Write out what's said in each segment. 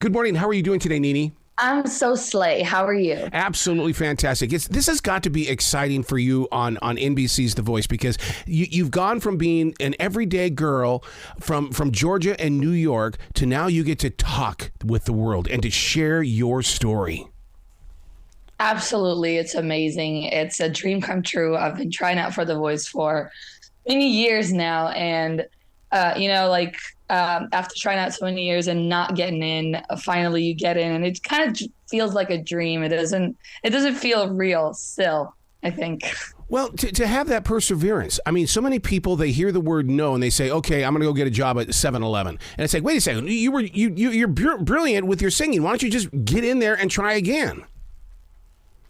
Good morning. How are you doing today, Nini? I'm so slay. How are you? Absolutely fantastic. This has got to be exciting for you on NBC's The Voice, because you've gone from being an everyday girl from Georgia and New York to now you get to talk with the world and to share your story. Absolutely. It's amazing. It's a dream come true. I've been trying out for The Voice for many years now. And, after trying out so many years and not getting in, finally you get in and it kind of feels like a dream. It doesn't feel real still, I think. Well, to have that perseverance. I mean, so many people, they hear the word no and they say, okay, I'm going to go get a job at 7-Eleven. And it's like, wait a second, you're brilliant with your singing. Why don't you just get in there and try again?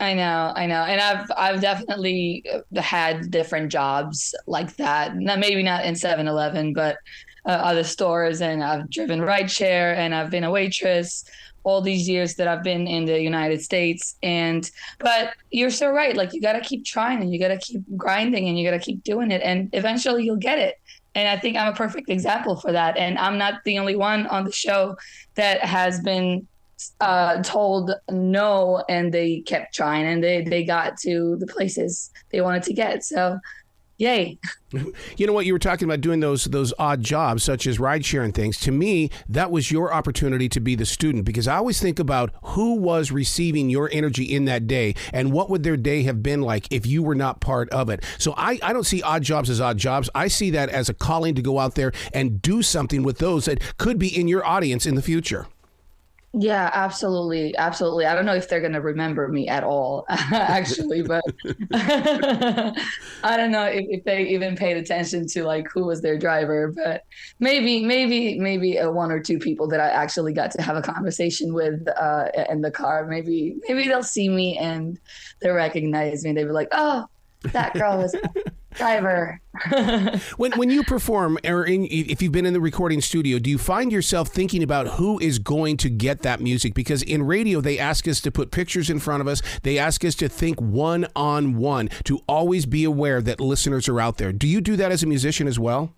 I know. And I've definitely had different jobs like that. Maybe not in 7-Eleven, but other stores. And I've driven rideshare and I've been a waitress all these years that I've been in the United States. But you're so right. Like, you got to keep trying and you got to keep grinding and you got to keep doing it. And eventually you'll get it. And I think I'm a perfect example for that. And I'm not the only one on the show that has been told no, and they kept trying and they got to the places they wanted to get. So yay. You know what, you were talking about doing those odd jobs such as rideshare and things. To me, that was your opportunity to be the student, because I always think about who was receiving your energy in that day and what would their day have been like if you were not part of it. So I don't see odd jobs as odd jobs. I see that as a calling to go out there and do something with those that could be in your audience in the future. Yeah, absolutely. Absolutely. I don't know if they're going to remember me at all, actually, but I don't know if they even paid attention to like who was their driver, but maybe one or two people that I actually got to have a conversation with in the car. Maybe they'll see me and they'll recognize me. They'll be like, oh, that girl was driver. when you perform, or if you've been in the recording studio, do you find yourself thinking about who is going to get that music? Because in radio, they ask us to put pictures in front of us. They ask us to think one-on-one, to always be aware that listeners are out there. Do you do that as a musician as well?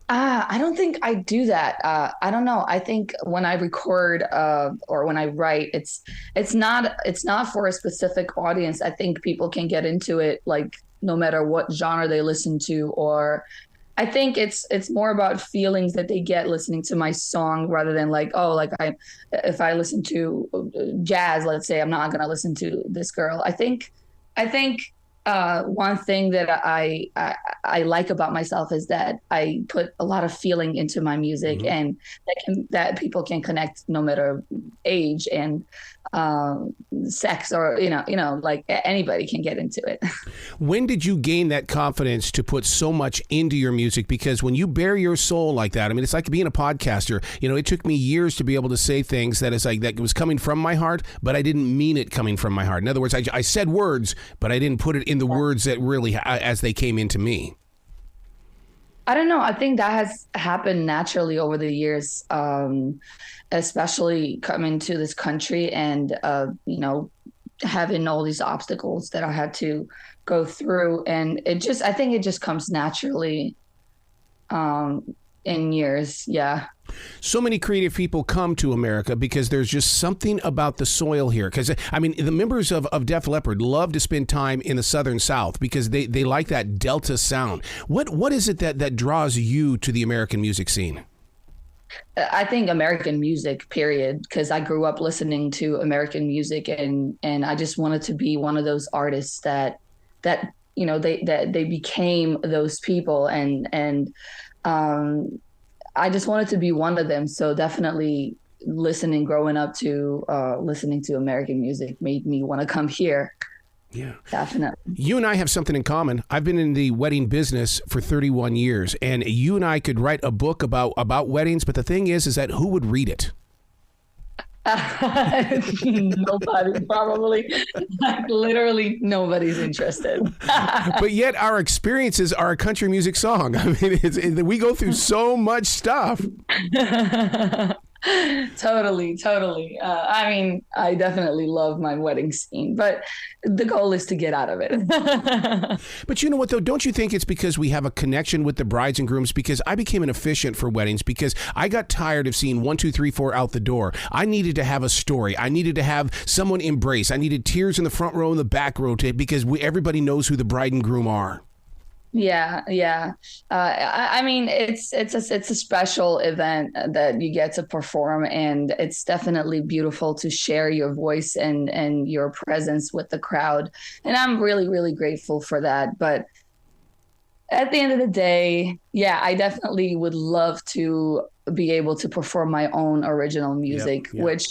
I don't think I do that. I don't know. I think when I record or when I write, it's not for a specific audience. I think people can get into it like no matter what genre they listen to, or I think it's more about feelings that they get listening to my song rather than like, oh, like if I listen to jazz, let's say, I'm not going to listen to this girl. I think one thing that I like about myself is that I put a lot of feeling into my music, mm-hmm. and that people can connect no matter age and sex, or like anybody can get into it. When did you gain that confidence to put so much into your music? Because when you bare your soul like that, I mean, it's like being a podcaster. It took me years to be able to say things that was coming from my heart, but I didn't mean it coming from my heart. In other words, I said words, but I didn't put it in the words that really as they came into me. I don't know. I think that has happened naturally over the years, especially coming to this country and, having all these obstacles that I had to go through. And I think it just comes naturally in years. Yeah. So many creative people come to America because there's just something about the soil here. Because, I mean, the members of Def Leppard love to spend time in the Southern South because they like that Delta sound. What is it that draws you to the American music scene? I think American music, period, because I grew up listening to American music, and I just wanted to be one of those artists that they became those people, and I just wanted to be one of them. So definitely growing up to listening to American music made me want to come here. Yeah, definitely. You and I have something in common. I've been in the wedding business for 31 years, and you and I could write a book about weddings. But the thing is that who would read it? Nobody, probably. Like, literally nobody's interested. But yet our experiences are a country music song. I mean, we go through so much stuff. Totally, totally. I mean, I definitely love my wedding scene, but the goal is to get out of it. But you know what, though? Don't you think it's because we have a connection with the brides and grooms? Because I became an officiant for weddings because I got tired of seeing 1, 2, 3, 4 out the door. I needed to have a story. I needed to have someone embrace. I needed tears in the front row and the back row because everybody knows who the bride and groom are. Yeah, yeah. I mean, it's a special event that you get to perform, and it's definitely beautiful to share your voice and your presence with the crowd. And I'm really, really grateful for that. But at the end of the day, yeah, I definitely would love to be able to perform my own original music, Yep. which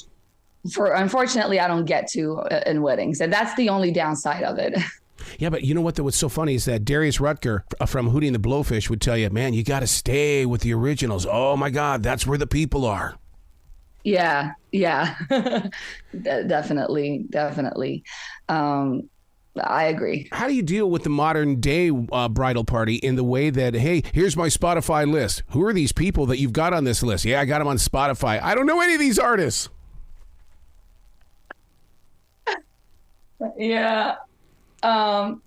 for unfortunately I don't get to in weddings, and that's the only downside of it. Yeah, but you know what? What's so funny is that Darius Rutger from Hootie and the Blowfish would tell you, man, you got to stay with the originals. Oh, my God, that's where the people are. Yeah, yeah, definitely, definitely. I agree. How do you deal with the modern day bridal party in the way that, hey, here's my Spotify list. Who are these people that you've got on this list? Yeah, I got them on Spotify. I don't know any of these artists. Yeah. Um,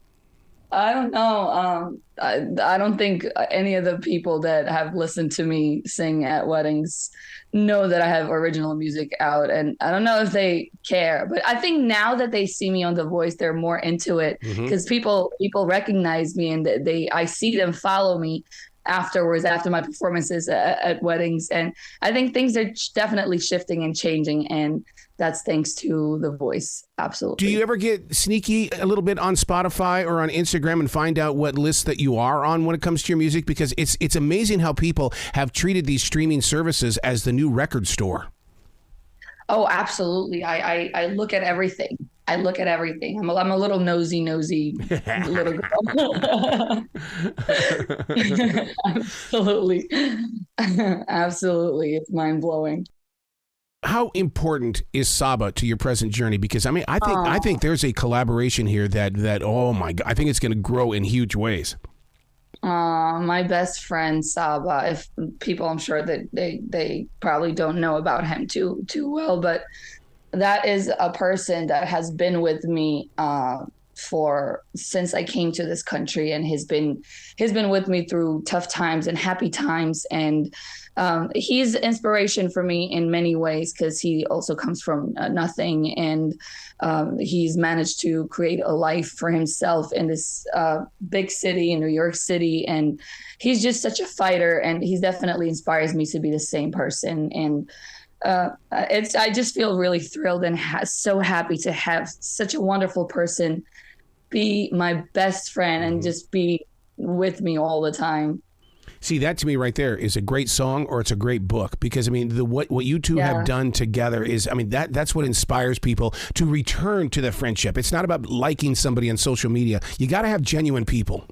I don't know. I don't think any of the people that have listened to me sing at weddings know that I have original music out, and I don't know if they care. But I think now that they see me on The Voice, they're more into it because people recognize me, and I see them follow me afterwards after my performances at weddings, and I think things are definitely shifting and changing, and that's thanks to The Voice. Absolutely. Do you ever get sneaky a little bit on Spotify or on Instagram and find out what lists that you are on when it comes to your music? Because it's amazing how people have treated these streaming services as the new record store. Oh, absolutely. I look at everything. I look at everything. I'm a little nosy little girl. Absolutely. Absolutely. It's mind blowing. How important is Saba to your present journey? Because I think there's a collaboration here that oh my God, I think it's going to grow in huge ways. My best friend Saba. If people, I'm sure that they probably don't know about him too well, but that is a person that has been with me for since I came to this country, and he's been with me through tough times and happy times, and he's inspiration for me in many ways because he also comes from nothing, and he's managed to create a life for himself in this big city in New York City, and he's just such a fighter, and he definitely inspires me to be the same person. And I just feel really thrilled and so happy to have such a wonderful person be my best friend and just be with me all the time. See, that to me right there is a great song, or it's a great book, because I mean, what you two have done together is, I mean, that's what inspires people to return to the friendship. It's not about liking somebody on social media. You got to have genuine people.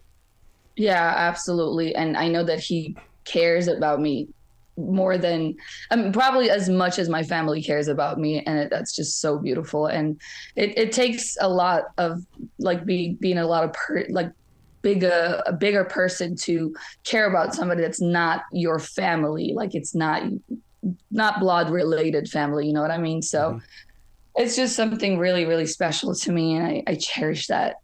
Yeah, absolutely. And I know that he cares about me more than probably as much as my family cares about me, and that's just so beautiful. And it takes a lot of like being a lot of a bigger person to care about somebody that's not your family, like it's not blood related family, you know what I mean? So it's just something really, really special to me, and I cherish that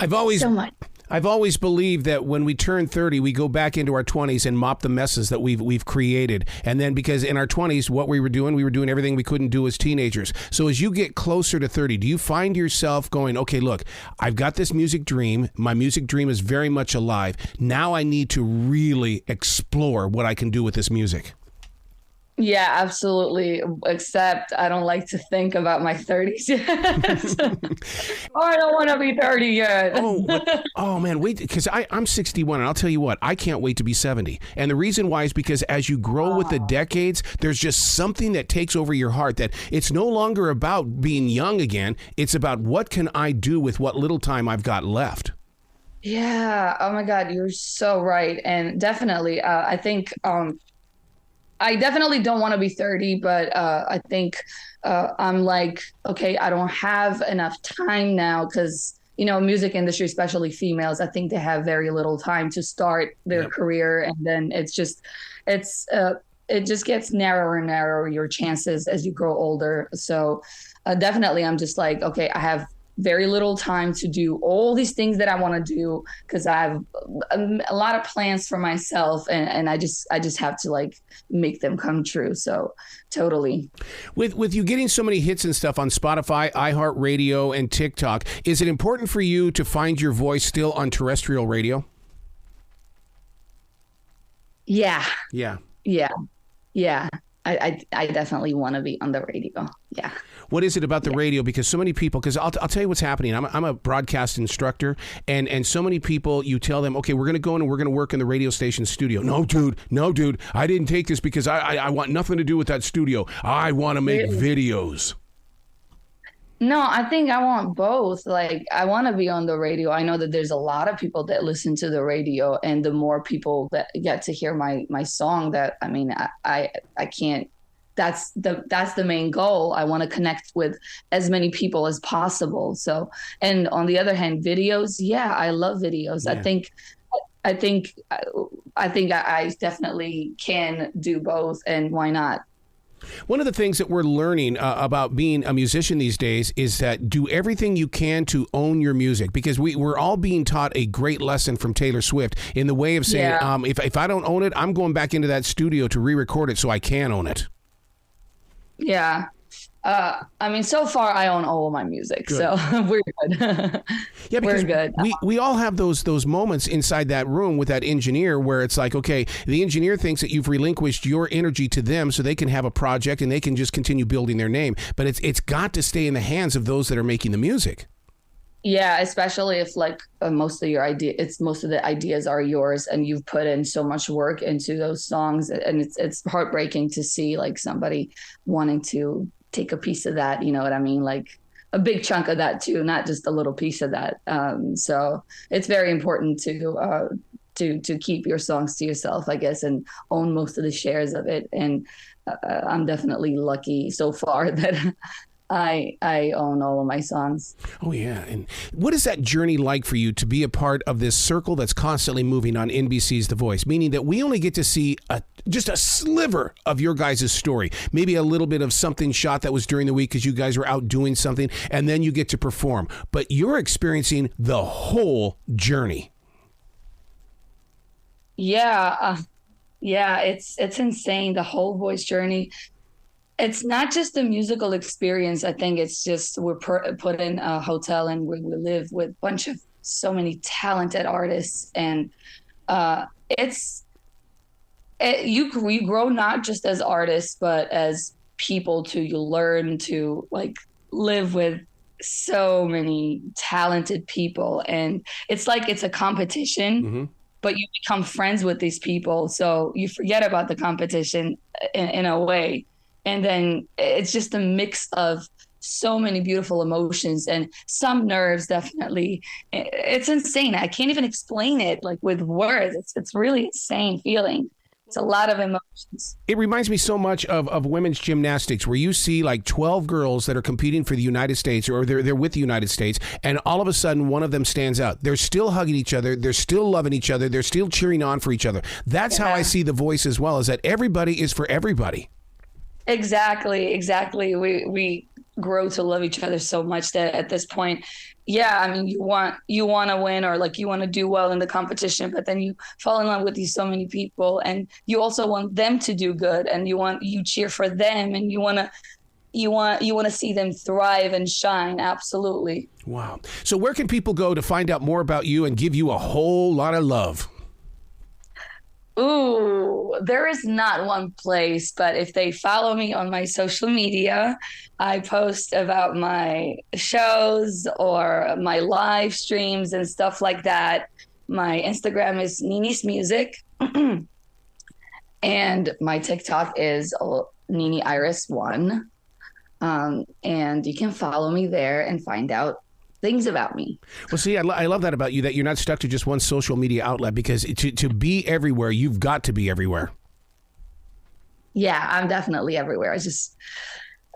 so much. I've always believed that when we turn 30, we go back into our 20s and mop the messes that we've created. And then because in our 20s, what we were doing everything we couldn't do as teenagers. So as you get closer to 30, do you find yourself going, okay, look, I've got this music dream. My music dream is very much alive. Now I need to really explore what I can do with this music. Yeah, absolutely. Except I don't like to think about my 30s yet. I don't want to be 30 yet. Oh man, wait, because I'm 61, and I'll tell you what, I can't wait to be 70. And the reason why is because as you grow with the decades, there's just something that takes over your heart, that it's no longer about being young again. It's about what can I do with what little time I've got left. Yeah. Oh my God, you're so right. And definitely, I think I definitely don't want to be 30, but I think I'm like, okay, I don't have enough time now because, you know, music industry, especially females, I think they have very little time to start their career. And then it's it just gets narrower and narrower, your chances as you grow older. So definitely I'm just like, okay, I have very little time to do all these things that I want to do because I have a lot of plans for myself, and I just have to like make them come true. So totally. With you getting so many hits and stuff on Spotify, iHeartRadio, and TikTok, is it important for you to find your voice still on terrestrial radio? Yeah. Yeah. Yeah. Yeah. I definitely want to be on the radio. Yeah. What is it about the radio? Because so many people, because I'll tell you what's happening. I'm a broadcast instructor, and so many people, you tell them, okay, we're going to go in and we're going to work in the radio station studio. No, dude, I didn't take this because I want nothing to do with that studio. I want to make videos. No, I think I want both. Like, I want to be on the radio. I know that there's a lot of people that listen to the radio, and the more people that get to hear my song, that, I mean, I can't. That's the main goal. I want to connect with as many people as possible. So, and on the other hand, videos. Yeah, I love videos. Yeah. I think I definitely can do both, and why not? One of the things that we're learning about being a musician these days is that do everything you can to own your music, because we're all being taught a great lesson from Taylor Swift in the way of saying, if I don't own it, I'm going back into that studio to re-record it so I can own it. Yeah. I mean, so far I own all of my music, good. So we're good. Yeah, because we're good. We all have those moments inside that room with that engineer where it's like, okay, the engineer thinks that you've relinquished your energy to them so they can have a project and they can just continue building their name. But it's got to stay in the hands of those that are making the music. Yeah, especially if like most of the ideas are yours and you've put in so much work into those songs, and it's heartbreaking to see like somebody wanting to take a piece of that, you know what I mean? Like a big chunk of that too, not just a little piece of that. So it's very important to keep your songs to yourself, I guess, and own most of the shares of it. And I'm definitely lucky so far that I own all of my songs. Oh, yeah. And what is that journey like for you to be a part of this circle that's constantly moving on NBC's The Voice, meaning that we only get to see just a sliver of your guys' story, maybe a little bit of something shot that was during the week because you guys were out doing something, and then you get to perform. But you're experiencing the whole journey. Yeah. It's insane, the whole Voice journey. It's not just a musical experience. I think it's just we're put in a hotel and we live with a bunch of so many talented artists, and you grow not just as artists but as people too. You learn to like live with so many talented people, and it's like it's a competition. Mm-hmm. But you become friends with these people, so you forget about the competition in a way. And then it's just a mix of so many beautiful emotions and some nerves, definitely. It's insane. I can't even explain it like with words. It's really insane feeling. It's a lot of emotions. It reminds me so much of women's gymnastics, where you see like 12 girls that are competing for the United States, or they're with the United States, and all of a sudden one of them stands out. They're still hugging each other. They're still loving each other. They're still cheering on for each other. That's how I see The Voice as well, is that everybody is for everybody. Exactly. We grow to love each other so much that at this point, I mean, you want to win, or like you want to do well in the competition, but then you fall in love with these so many people, and you also want them to do good, and you cheer for them, and you want to see them thrive and shine. Absolutely. Wow. So where can people go to find out more about you and give you a whole lot of love? Ooh, there is not one place, but if they follow me on my social media, I post about my shows or my live streams and stuff like that. My Instagram is Nini's Music, and my TikTok is Nini Iris 1. And you can follow me there and find out things about me. Well, see, I love that about you, that you're not stuck to just one social media outlet, because to be everywhere, you've got to be everywhere. Yeah, I'm definitely everywhere. I just,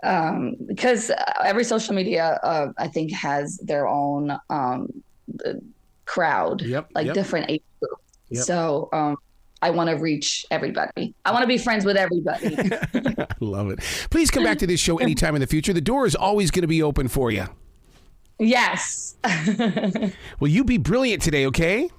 because every social media, I think has their own crowd, different age group. Yep. So I want to reach everybody. I want to be friends with everybody. I love it. Please come back to this show anytime in the future. The door is always going to be open for you. Yes. Well, you be brilliant today, okay?